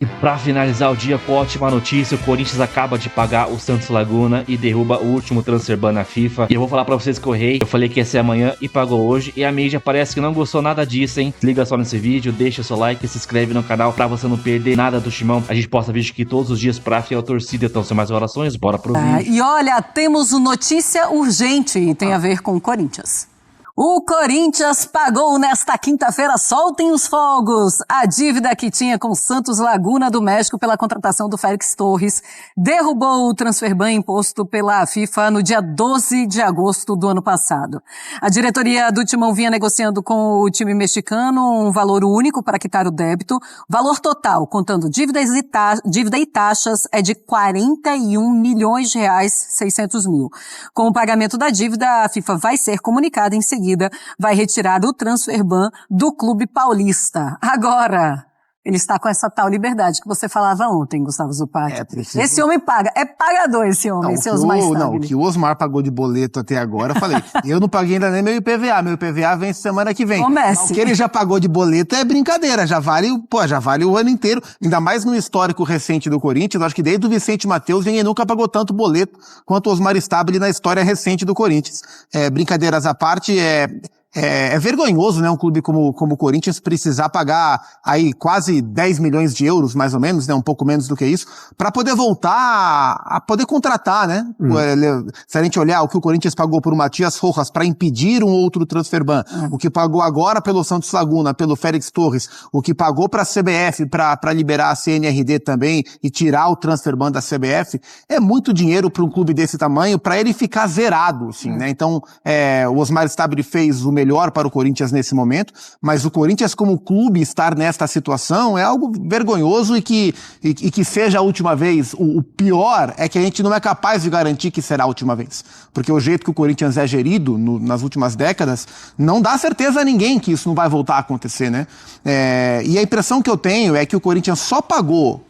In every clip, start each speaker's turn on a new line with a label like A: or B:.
A: E pra finalizar o dia com ótima notícia, o Corinthians acaba de pagar o Santos Laguna e derruba o último transfer ban na FIFA. E eu vou falar pra vocês que eu errei, eu falei que ia ser amanhã e pagou hoje. E a mídia parece que não gostou nada disso, hein? Liga só nesse vídeo, deixa seu like e se inscreve no canal pra você não perder nada do Timão. A gente posta vídeo aqui todos os dias pra fiel torcida. Então, sem mais orações, bora pro vídeo.
B: E olha, temos notícia urgente e tem a ver com o Corinthians. O Corinthians pagou nesta quinta-feira, soltem os fogos, a dívida que tinha com o Santos Laguna do México pela contratação do Félix Torres, derrubou o transfer ban imposto pela FIFA no dia 12 de agosto do ano passado. A diretoria do Timão vinha negociando com o time mexicano um valor único para quitar o débito. Valor total, contando dívida e taxas, é de R$41.600.000. Com o pagamento da dívida, a FIFA vai ser comunicada em seguida, vai retirar o transfer ban do clube paulista. Agora, ele está com essa tal liberdade que você falava ontem, Gustavo Zuccardi. Esse homem paga. É pagador esse homem, seu Osmar Stabile.
C: Não, o que o Osmar pagou de boleto até agora, eu falei, eu não paguei ainda nem meu IPVA. Meu IPVA vem semana que vem.
B: Comece.
C: O que ele já pagou de boleto é brincadeira, já vale o ano inteiro. Ainda mais no histórico recente do Corinthians. Eu acho que desde o Vicente Matheus ninguém nunca pagou tanto boleto quanto o Osmar Stabile na história recente do Corinthians. Brincadeiras à parte, é vergonhoso, né, um clube como o Corinthians precisar pagar aí quase 10 milhões de euros, mais ou menos, né, um pouco menos do que isso, para poder voltar a poder contratar, né? Se a gente olhar o que o Corinthians pagou por Matias Rojas para impedir um outro transfer ban, o que pagou agora pelo Santos Laguna, pelo Félix Torres, o que pagou para a CBF para liberar a CNRD também e tirar o transfer ban da CBF, é muito dinheiro para um clube desse tamanho, para ele ficar zerado, assim, né? Então, o Osmar Stabile fez o melhor para o Corinthians nesse momento, mas o Corinthians como clube estar nesta situação é algo vergonhoso e que seja a última vez. O pior é que a gente não é capaz de garantir que será a última vez, porque o jeito que o Corinthians é gerido nas últimas décadas não dá certeza a ninguém que isso não vai voltar a acontecer, né? E a impressão que eu tenho é que o Corinthians só pagou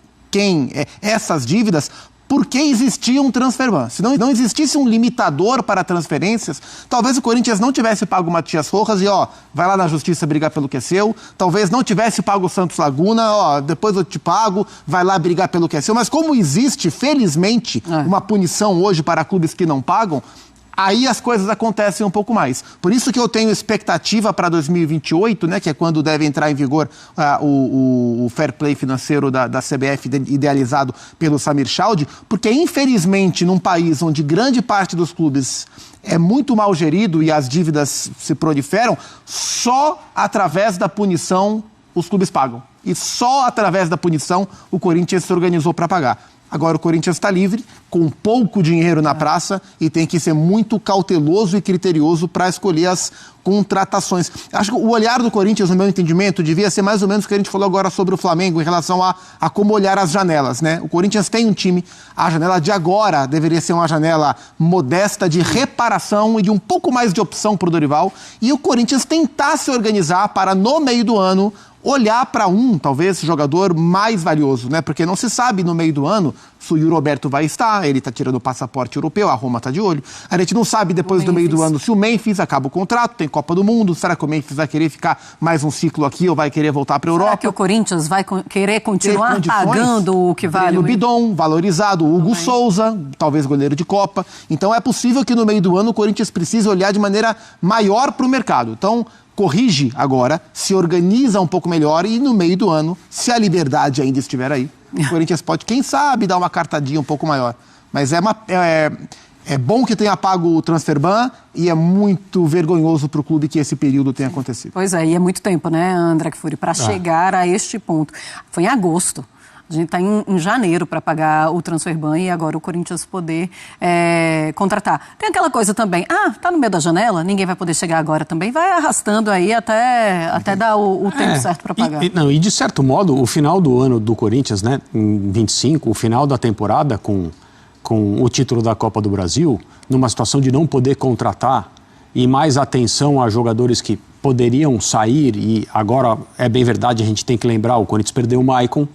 C: essas dívidas porque existia um transfer ban. Se não existisse um limitador para transferências, talvez o Corinthians não tivesse pago o Matias Rojas e, vai lá na justiça brigar pelo que é seu. Talvez não tivesse pago o Santos Laguna, depois eu te pago, vai lá brigar pelo que é seu. Mas como existe, felizmente, uma punição hoje para clubes que não pagam, aí as coisas acontecem um pouco mais. Por isso que eu tenho expectativa para 2028, né, que é quando deve entrar em vigor o fair play financeiro da CBF, idealizado pelo Samir Chaldie, porque infelizmente num país onde grande parte dos clubes é muito mal gerido e as dívidas se proliferam, só através da punição os clubes pagam. E só através da punição o Corinthians se organizou para pagar. Agora o Corinthians está livre, com pouco dinheiro na praça e tem que ser muito cauteloso e criterioso para escolher as contratações. Acho que o olhar do Corinthians, no meu entendimento, devia ser mais ou menos o que a gente falou agora sobre o Flamengo em relação a como olhar as janelas, né? O Corinthians tem um time, a janela de agora deveria ser uma janela modesta de reparação e de um pouco mais de opção para o Dorival, e o Corinthians tentar se organizar para, no meio do ano, olhar para talvez, jogador mais valioso, né? Porque não se sabe no meio do ano se o Yuri Alberto vai estar, ele está tirando o passaporte europeu, a Roma está de olho. A gente não sabe depois do meio do ano se o Memphis acaba o contrato, tem Copa do Mundo, será que o Memphis vai querer ficar mais um ciclo aqui ou vai querer voltar para a Europa?
B: Será que o Corinthians vai querer continuar pagando o que vale?
C: O Bidon, valorizado, o Hugo Souza, talvez goleiro de Copa. Então é possível que no meio do ano o Corinthians precise olhar de maneira maior para o mercado. Então, corrige agora, se organiza um pouco melhor e no meio do ano, se a liberdade ainda estiver aí, o Corinthians pode, quem sabe, dar uma cartadinha um pouco maior. Mas é bom que tenha pago o transfer ban e é muito vergonhoso para o clube que esse período tenha acontecido.
B: Pois é, e é muito tempo, né, André Kfouri, para chegar a este ponto. Foi em agosto. A gente está em janeiro para pagar o transfer ban e agora o Corinthians poder contratar. Tem aquela coisa também, tá no meio da janela, ninguém vai poder chegar agora também, vai arrastando aí até dar o tempo certo para pagar.
D: E de certo modo, o final do ano do Corinthians, né, em 25, o final da temporada com o título da Copa do Brasil, numa situação de não poder contratar e mais atenção a jogadores que poderiam sair, e agora é bem verdade, a gente tem que lembrar, o Corinthians perdeu o Maicon,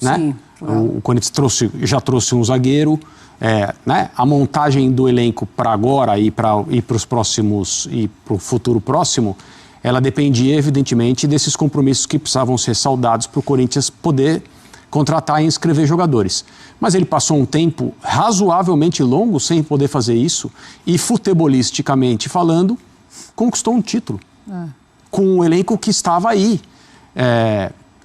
D: né? Sim, o Corinthians já trouxe um zagueiro, né? A montagem do elenco para agora e para os próximos e para o futuro próximo, ela dependia evidentemente desses compromissos que precisavam ser saudados para o Corinthians poder contratar e inscrever jogadores. Mas ele passou um tempo razoavelmente longo sem poder fazer isso e, futebolisticamente falando, conquistou um título com o elenco que estava aí.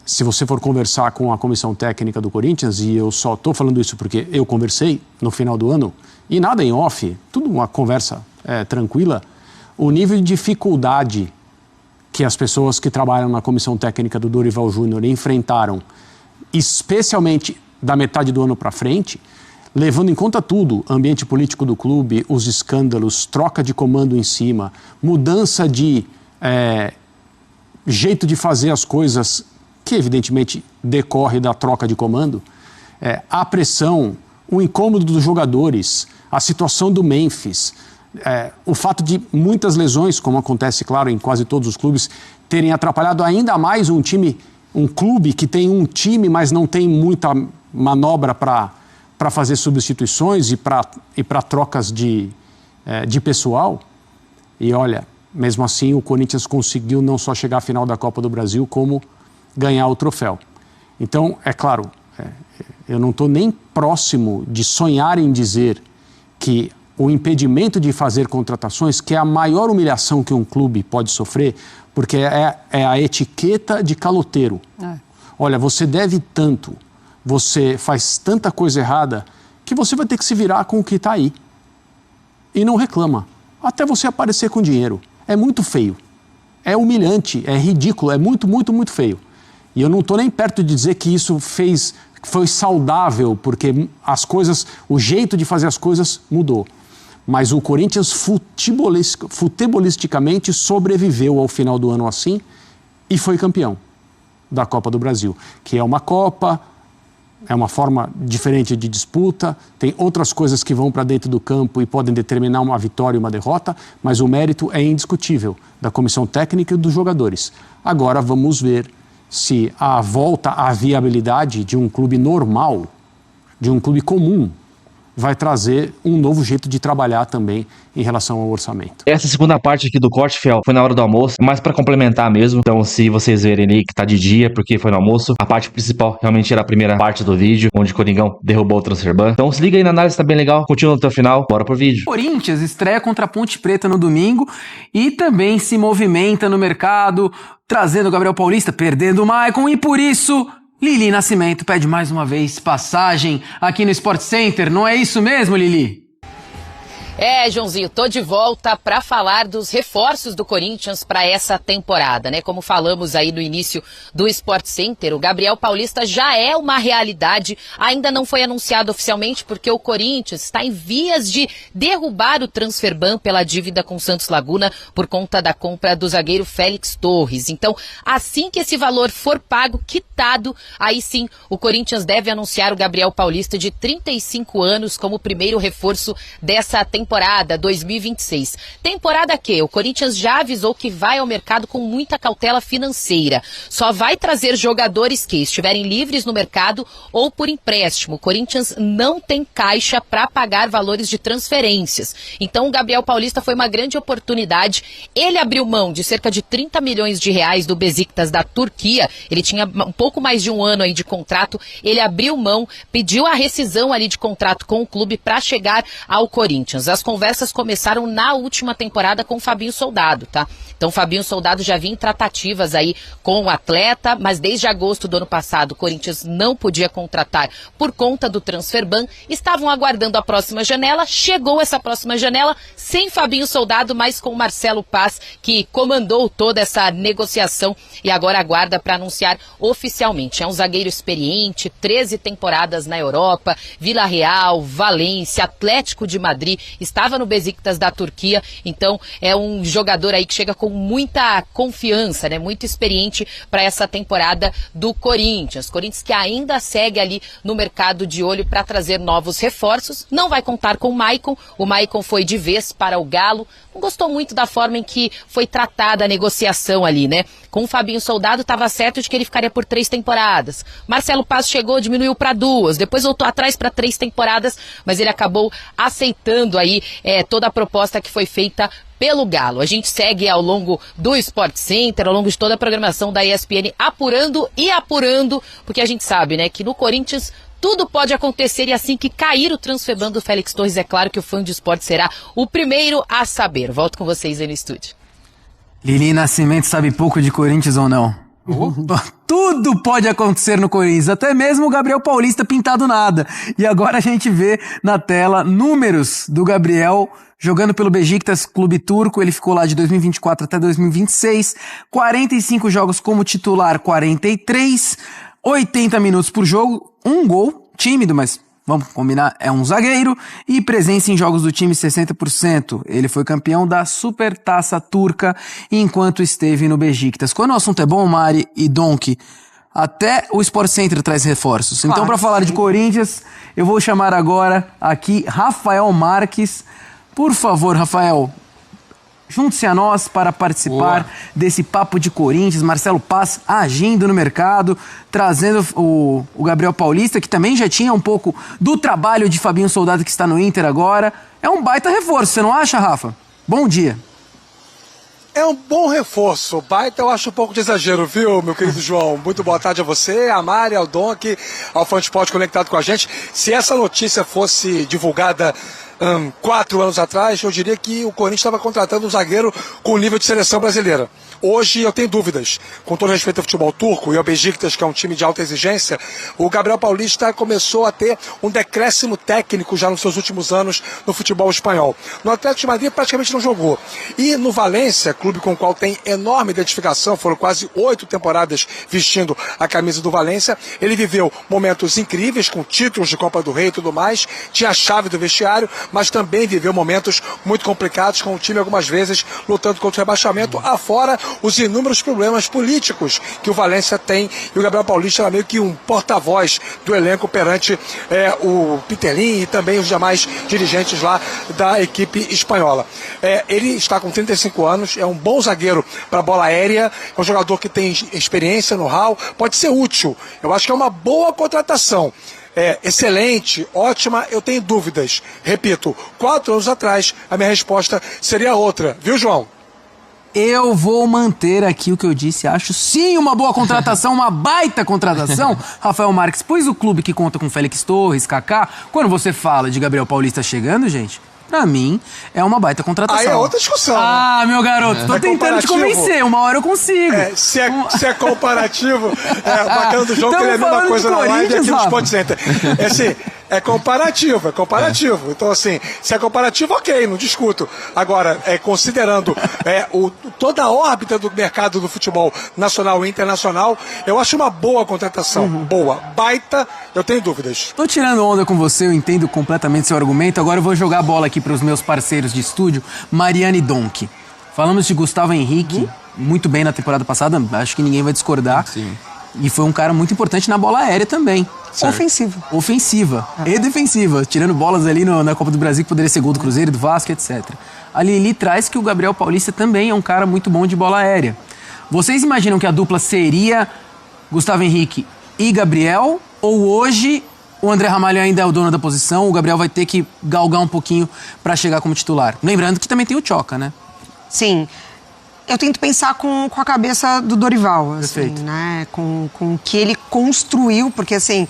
D: Se você for conversar com a comissão técnica do Corinthians, e eu só estou falando isso porque eu conversei no final do ano, e nada em off, tudo uma conversa tranquila, o nível de dificuldade que as pessoas que trabalham na comissão técnica do Dorival Júnior enfrentaram, especialmente da metade do ano para frente, levando em conta tudo, ambiente político do clube, os escândalos, troca de comando em cima, mudança de jeito de fazer as coisas, que evidentemente decorre da troca de comando, a pressão, o incômodo dos jogadores, a situação do Memphis, o fato de muitas lesões, como acontece, claro, em quase todos os clubes, terem atrapalhado ainda mais um clube que tem um time, mas não tem muita manobra para fazer substituições e para trocas de pessoal. E olha, mesmo assim o Corinthians conseguiu não só chegar à final da Copa do Brasil, como ganhar o troféu. Então, é claro, eu não estou nem próximo de sonhar em dizer que o impedimento de fazer contratações, que é a maior humilhação que um clube pode sofrer, porque é a etiqueta de caloteiro. Olha, você deve tanto, você faz tanta coisa errada, que você vai ter que se virar com o que está aí. E não reclama, até você aparecer com dinheiro. É muito feio, é humilhante, é ridículo, é muito, muito, muito feio. E eu não estou nem perto de dizer que isso foi saudável, porque o jeito de fazer as coisas mudou. Mas o Corinthians futebolisticamente sobreviveu ao final do ano assim e foi campeão da Copa do Brasil, que é uma Copa, é uma forma diferente de disputa, tem outras coisas que vão para dentro do campo e podem determinar uma vitória e uma derrota, mas o mérito é indiscutível da comissão técnica e dos jogadores. Agora vamos ver se a volta à viabilidade de um clube normal, de um clube comum, vai trazer um novo jeito de trabalhar também em relação ao orçamento.
A: Essa segunda parte aqui do corte, Fel, foi na hora do almoço, mais pra complementar mesmo. Então, se vocês verem aí que tá de dia, porque foi no almoço, a parte principal realmente era a primeira parte do vídeo, onde o Coringão derrubou o Transferban. Então, se liga aí na análise, tá bem legal. Continua até o final, bora pro vídeo.
E: Corinthians estreia contra a Ponte Preta no domingo e também se movimenta no mercado, trazendo o Gabriel Paulista, perdendo o Maicon, e por isso Lili Nascimento pede mais uma vez passagem aqui no Sport Center. Não é isso mesmo, Lili?
F: Joãozinho, tô de volta para falar dos reforços do Corinthians para essa temporada, né? Como falamos aí no início do Sport Center, o Gabriel Paulista já é uma realidade, ainda não foi anunciado oficialmente porque o Corinthians está em vias de derrubar o Transferban pela dívida com Santos Laguna por conta da compra do zagueiro Félix Torres. Então, assim que esse valor for pago, quitado, aí sim o Corinthians deve anunciar o Gabriel Paulista de 35 anos como primeiro reforço dessa temporada 2026. Temporada que o Corinthians já avisou que vai ao mercado com muita cautela financeira. Só vai trazer jogadores que estiverem livres no mercado ou por empréstimo. O Corinthians não tem caixa para pagar valores de transferências. Então o Gabriel Paulista foi uma grande oportunidade. Ele abriu mão de cerca de 30 milhões de reais do Besiktas da Turquia. Ele tinha um pouco mais de um ano aí de contrato. Ele abriu mão, pediu a rescisão ali de contrato com o clube para chegar ao Corinthians. As conversas começaram na última temporada com o Fabinho Soldado, tá? Então o Fabinho Soldado já vinha em tratativas aí com o atleta, mas desde agosto do ano passado o Corinthians não podia contratar por conta do Transferban. Estavam aguardando a próxima janela, chegou essa próxima janela sem Fabinho Soldado, mas com Marcelo Paz, que comandou toda essa negociação e agora aguarda para anunciar oficialmente. É um zagueiro experiente, 13 temporadas na Europa, Vila Real, Valência, Atlético de Madrid, estava no Besiktas da Turquia, então é um jogador aí que chega com muita confiança, né? Muito experiente para essa temporada do Corinthians. Corinthians que ainda segue ali no mercado de olho para trazer novos reforços. Não vai contar com o Maicon foi de vez para o Galo. Não gostou muito da forma em que foi tratada a negociação ali, né? Com o Fabinho Soldado estava certo de que ele ficaria por 3 temporadas. Marcelo Paz chegou, diminuiu para 2, depois voltou atrás para 3 temporadas, mas ele acabou aceitando aí toda a proposta que foi feita pelo Galo. A gente segue ao longo do Sport Center, ao longo de toda a programação da ESPN, apurando, porque a gente sabe, né, que no Corinthians tudo pode acontecer, e assim que cair o transfer ban do Félix Torres, é claro que o Fã de Esporte será o primeiro a saber. Volto com vocês aí no estúdio.
E: Lili Nascimento sabe pouco de Corinthians ou não? Tudo pode acontecer no Corinthians, até mesmo o Gabriel Paulista pintado nada. E agora a gente vê na tela números do Gabriel jogando pelo Beşiktaş, clube turco. Ele ficou lá de 2024 até 2026, 45 jogos como titular, 43, 80 minutos por jogo, um gol, tímido, mas vamos combinar, é um zagueiro, e presença em jogos do time 60%. Ele foi campeão da Supertaça Turca enquanto esteve no Beşiktaş. Quando o assunto é bom, Mari e Donk, até o Sport Center traz reforços. Claro, então, para falar de Corinthians, eu vou chamar agora aqui Rafael Marques. Por favor, Rafael, junte-se a nós para participar desse papo de Corinthians. Marcelo Paz agindo no mercado, trazendo o Gabriel Paulista, que também já tinha um pouco do trabalho de Fabinho Soldado, que está no Inter agora. É um baita reforço, você não acha, Rafa? Bom dia.
G: É um bom reforço. Baita eu acho um pouco de exagero, viu, meu querido João? Muito boa tarde a você, a Mari, ao Donk, ao Fã de Esporte conectado com a gente. Se essa notícia fosse divulgada 4 anos atrás, eu diria que o Corinthians estava contratando um zagueiro com nível de seleção brasileira. Hoje eu tenho dúvidas. Com todo respeito ao futebol turco e ao Beşiktaş, que é um time de alta exigência, o Gabriel Paulista começou a ter um decréscimo técnico já nos seus últimos anos no futebol espanhol. No Atlético de Madrid praticamente não jogou. E no Valência, clube com o qual tem enorme identificação, foram quase 8 temporadas vestindo a camisa do Valência, ele viveu momentos incríveis, com títulos de Copa do Rei e tudo mais, tinha a chave do vestiário, mas também viveu momentos muito complicados com o time algumas vezes lutando contra o rebaixamento, afora os inúmeros problemas políticos que o Valência tem, e o Gabriel Paulista era meio que um porta-voz do elenco perante o Peter Lim e também os demais dirigentes lá da equipe espanhola. Ele está com 35 anos, é um bom zagueiro para bola aérea, é um jogador que tem experiência, know-how, pode ser útil. Eu acho que é uma boa contratação. Excelente, ótima, eu tenho dúvidas. Repito, 4 anos atrás a minha resposta seria outra, viu, João?
E: Eu vou manter aqui o que eu disse, acho sim uma boa contratação, uma baita contratação, Rafael Marques, pois o clube que conta com Félix Torres, Kaká, quando você fala de Gabriel Paulista chegando, gente, pra mim é uma baita contratação.
G: Aí é outra discussão.
E: Ah, né? Meu garoto, tô tentando te convencer, uma hora eu consigo.
G: Se é comparativo, bacana do jogo, que ele é a mesma coisa na live aqui no Sport Center. É comparativo. Então, assim, se é comparativo, ok, não discuto. Agora, considerando toda a órbita do mercado do futebol nacional e internacional, eu acho uma boa contratação. Boa. Baita, eu tenho dúvidas.
E: Tô tirando onda com você, eu entendo completamente seu argumento. Agora eu vou jogar a bola aqui para os meus parceiros de estúdio, Mariana e Donk. Falamos de Gustavo Henrique, muito bem na temporada passada, acho que ninguém vai discordar. Sim. E foi um cara muito importante na bola aérea também.
B: Certo.
E: Ofensiva e defensiva, tirando bolas ali na Copa do Brasil, que poderia ser gol do Cruzeiro, do Vasco, etc. A Lili traz que o Gabriel Paulista também é um cara muito bom de bola aérea. Vocês imaginam que a dupla seria Gustavo Henrique e Gabriel? Ou hoje o André Ramalho ainda é o dono da posição, o Gabriel vai ter que galgar um pouquinho para chegar como titular? Lembrando que também tem o Tchoca, né?
H: Sim. Eu tento pensar com a cabeça do Dorival, assim, né? Com o que ele construiu, porque assim,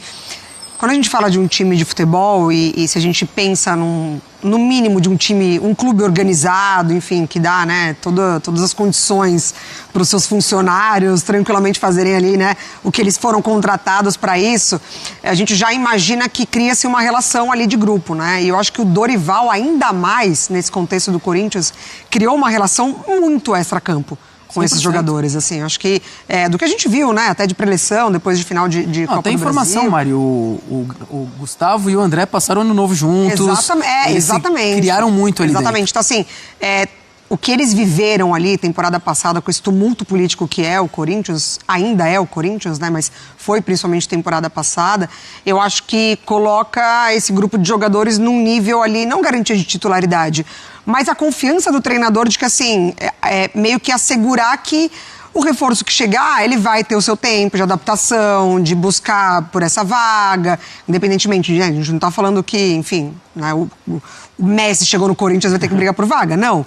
H: quando a gente fala de um time de futebol e se a gente pensa no mínimo de um time, um clube organizado, enfim, que dá, né, todas as condições para os seus funcionários tranquilamente fazerem ali, né, o que eles foram contratados para isso, a gente já imagina que cria-se uma relação ali de grupo, né? E eu acho que o Dorival, ainda mais nesse contexto do Corinthians, criou uma relação muito extra-campo com 100%. Esses jogadores, assim, acho que do que a gente viu, né, até de preleção, depois de final de Copa do Brasil.
E: Tem informação, Mário, o Gustavo e o André passaram ano novo juntos.
H: Exatamente.
E: Criaram muito ali
H: dentro. Então, assim, o que eles viveram ali temporada passada com esse tumulto político que é o Corinthians, ainda é o Corinthians, né, mas foi principalmente temporada passada, eu acho que coloca esse grupo de jogadores num nível ali, não garantia de titularidade, mas a confiança do treinador de que, assim, meio que assegurar que o reforço que chegar, ele vai ter o seu tempo de adaptação, de buscar por essa vaga, independentemente de... A gente não tá falando que, enfim, né, o Messi chegou no Corinthians e vai ter que brigar por vaga, não.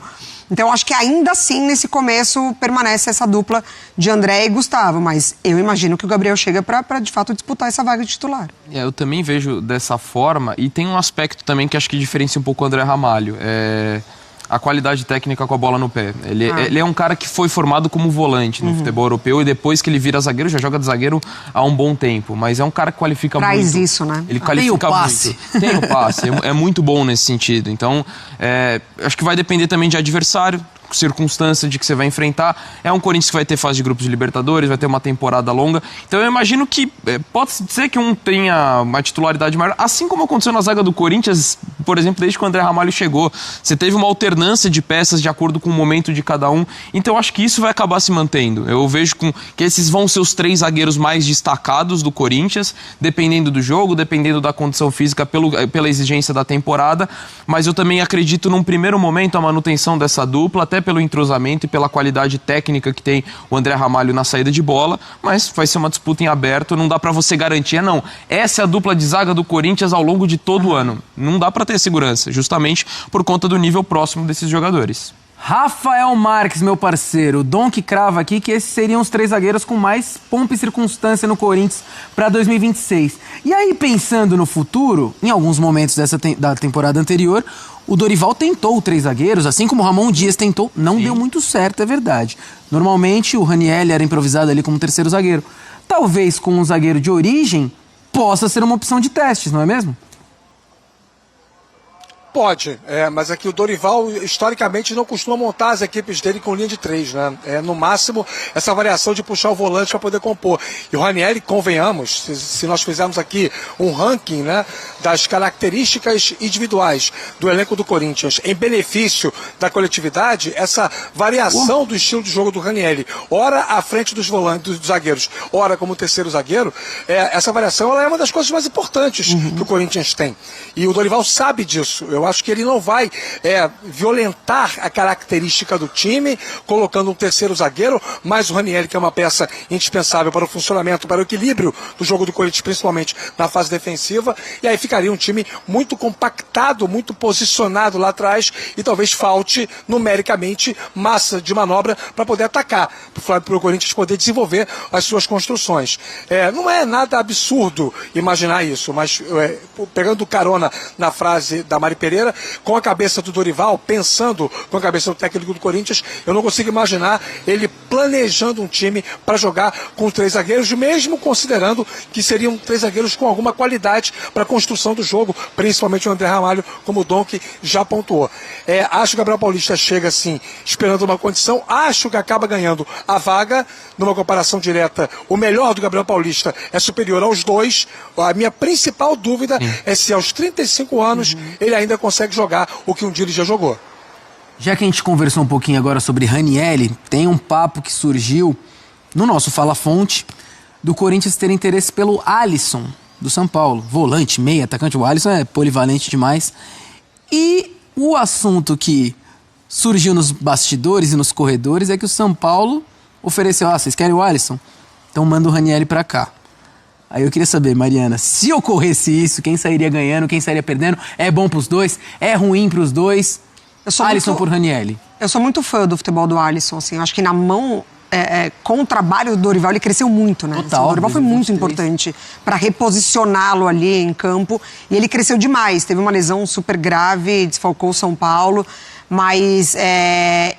H: Então, eu acho que ainda assim, nesse começo, permanece essa dupla de André e Gustavo. Mas eu imagino que o Gabriel chega para de fato, disputar essa vaga de titular.
I: Eu também vejo dessa forma. E tem um aspecto também que acho que diferencia um pouco o André Ramalho. A qualidade técnica com a bola no pé. Ele é um cara que foi formado como volante no futebol europeu e depois que ele vira zagueiro, já joga de zagueiro há um bom tempo. Mas é um cara que qualifica muito.
H: Traz isso, né?
I: Ele qualifica
E: tem o passe.
I: muito. Tem o passe. É muito bom nesse sentido. Então, acho que vai depender também de adversário, circunstância de que você vai enfrentar. É um Corinthians que vai ter fase de grupos de Libertadores, vai ter uma temporada longa. Então eu imagino que pode ser que um tenha uma titularidade maior, assim como aconteceu na zaga do Corinthians, por exemplo, desde que o André Ramalho chegou. Você teve uma alternância de peças de acordo com o momento de cada um. Então eu acho que isso vai acabar se mantendo. Eu vejo que esses vão ser os 3 zagueiros mais destacados do Corinthians, dependendo do jogo, dependendo da condição física, pela exigência da temporada. Mas eu também acredito num primeiro momento a manutenção dessa dupla, até pelo entrosamento e pela qualidade técnica que tem o André Ramalho na saída de bola, mas vai ser uma disputa em aberto, não dá pra você garantir, não. Essa é a dupla de zaga do Corinthians ao longo de todo o ano. Não dá pra ter segurança, justamente por conta do nível próximo desses jogadores.
E: Rafael Marques, meu parceiro, o Dom que crava aqui que esses seriam os 3 zagueiros com mais pompa e circunstância no Corinthians para 2026. E aí, pensando no futuro, em alguns momentos da temporada anterior, o Dorival tentou 3 zagueiros, assim como o Ramon Dias tentou, não deu muito certo, é verdade. Normalmente o Ranieri era improvisado ali como 3º zagueiro. Talvez com um zagueiro de origem possa ser uma opção de testes, não é mesmo?
G: Pode, mas aqui o Dorival, historicamente, não costuma montar as equipes dele com linha de 3, né? No máximo, essa variação de puxar o volante para poder compor. E o Ranieri, convenhamos, se nós fizermos aqui um ranking, né, das características individuais do elenco do Corinthians em benefício da coletividade, essa variação do estilo de jogo do Ranieri, ora à frente dos volantes, dos zagueiros, ora como 3º zagueiro, essa variação ela é uma das coisas mais importantes que o Corinthians tem. E o Dorival sabe disso. Eu acho que ele não vai violentar a característica do time, colocando um 3º zagueiro, mas o Ranieri, que é uma peça indispensável para o funcionamento, para o equilíbrio do jogo do Corinthians, principalmente na fase defensiva, e aí ficaria um time muito compactado, muito posicionado lá atrás, e talvez falte numericamente massa de manobra para poder atacar, para o Corinthians poder desenvolver as suas construções. Não é nada absurdo imaginar isso, mas pegando carona na frase da Mari Pereira, com a cabeça do Dorival, pensando com a cabeça do técnico do Corinthians, eu não consigo imaginar ele planejando um time para jogar com 3 zagueiros, mesmo considerando que seriam 3 zagueiros com alguma qualidade para a construção do jogo, principalmente o André Ramalho, como o Dom que já pontuou. Acho que o Gabriel Paulista chega assim, esperando uma condição, acho que acaba ganhando a vaga, numa comparação direta, o melhor do Gabriel Paulista é superior aos 2, a minha principal dúvida é se aos 35 anos ele ainda consegue jogar o que um dia ele já jogou.
E: Já que a gente conversou um pouquinho agora sobre Ranieri, tem um papo que surgiu no nosso Fala Fonte do Corinthians ter interesse pelo Alisson, do São Paulo. Volante, meia, atacante. O Alisson é polivalente demais. E o assunto que surgiu nos bastidores e nos corredores é que o São Paulo ofereceu, vocês querem o Alisson? Então manda o Ranieri pra cá. Aí eu queria saber, Mariana, se ocorresse isso, quem sairia ganhando, quem sairia perdendo? É bom pros dois? É ruim pros dois? Alisson por Ranieri.
H: Eu sou muito fã do futebol do Alisson, assim. Eu acho que na mão, com o trabalho do Dorival, ele cresceu muito, né?
E: Total,
H: o Dorival foi muito importante para reposicioná-lo ali em campo. E ele cresceu demais. Teve uma lesão super grave, desfalcou o São Paulo. Mas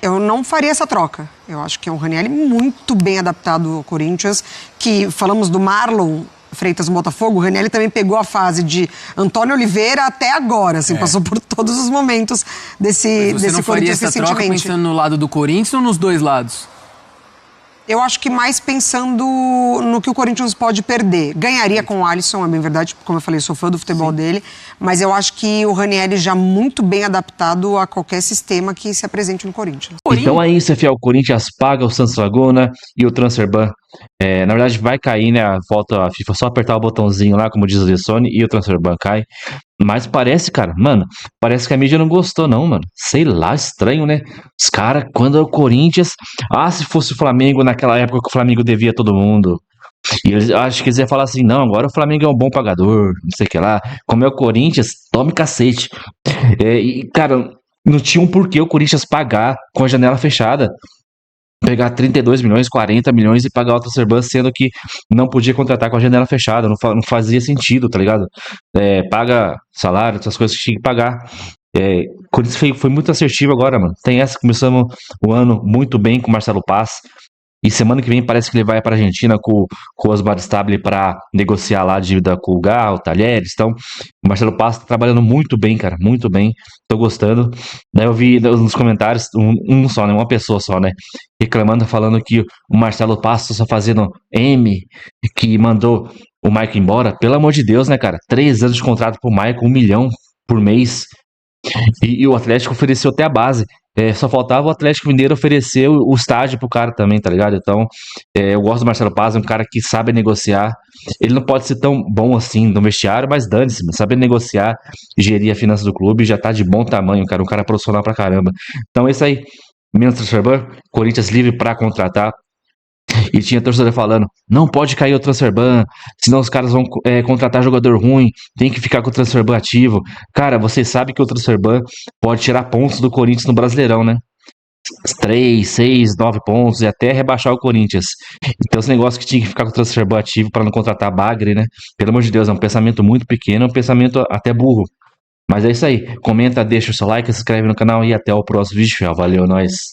H: eu não faria essa troca. Eu acho que é um Ranieri muito bem adaptado ao Corinthians. Que falamos do Marlon Freitas no Botafogo, o Ranieri também pegou a fase de Antônio Oliveira até agora, assim, passou por todos os momentos desse
E: Corinthians recentemente. Você não faria essa troca pensando no lado do Corinthians ou nos dois lados?
H: Eu acho que mais pensando no que o Corinthians pode perder. Ganharia com o Alisson, é bem verdade, como eu falei, sou fã do futebol dele, mas eu acho que o Ranieri já muito bem adaptado a qualquer sistema que se apresente no Corinthians.
A: Então é isso, fiel. O Corinthians paga o Santos Laguna e o Transferban. Na verdade vai cair, né? Volta a FIFA, só apertar o botãozinho lá, como diz o Lessone, e o Transferban cai. Mas parece, cara, parece que a mídia não gostou, não, mano. Sei lá, estranho, né? Os caras, quando é o Corinthians. Se fosse o Flamengo naquela época que o Flamengo devia todo mundo. E eles, acho que eles iam falar assim: não, agora o Flamengo é um bom pagador, não sei o que lá. Como é o Corinthians, tome cacete. E, cara, Não tinha um porquê o Corinthians pagar com a janela fechada. Pegar 32 milhões, 40 milhões e pagar o Transferban, sendo que não podia contratar com a janela fechada. Não fazia sentido, tá ligado? Paga salário, essas coisas que tinha que pagar. O Corinthians foi muito assertivo agora, mano. Tem essa, começamos o ano muito bem com o Marcelo Paz. E semana que vem parece que ele vai pra Argentina com o Osmar Stabile pra negociar lá a dívida com o Gal, o Talheres. Então, o Marcelo Paz tá trabalhando muito bem, cara. Muito bem. Tô gostando. Daí eu vi nos comentários, só, né? Uma pessoa só, né? Reclamando, falando que o Marcelo Paz tá só fazendo M, que mandou o Maicon embora. Pelo amor de Deus, né, cara? 3 anos de contrato pro Maicon, 1 milhão por mês. E o Atlético ofereceu até a base. Só faltava o Atlético Mineiro oferecer o estádio pro cara também, tá ligado? Então, eu gosto do Marcelo Paz, é um cara que sabe negociar. Ele não pode ser tão bom assim no vestiário, mas dane-se, sabe negociar, gerir a finança do clube, já tá de bom tamanho, cara, um cara profissional pra caramba. Então, esse aí, menos Transferban, Corinthians livre pra contratar. E tinha torcedor falando, não pode cair o Transferban, senão os caras vão contratar jogador ruim, tem que ficar com o Transferban ativo. Cara, vocês sabem que o Transferban pode tirar pontos do Corinthians no Brasileirão, né? 3, 6, 9 pontos e até rebaixar o Corinthians. Então esse negócio que tinha que ficar com o Transferban ativo para não contratar bagre, né? Pelo amor de Deus, é um pensamento muito pequeno, é um pensamento até burro. Mas é isso aí, comenta, deixa o seu like, se inscreve no canal e até o próximo vídeo. Valeu, nós.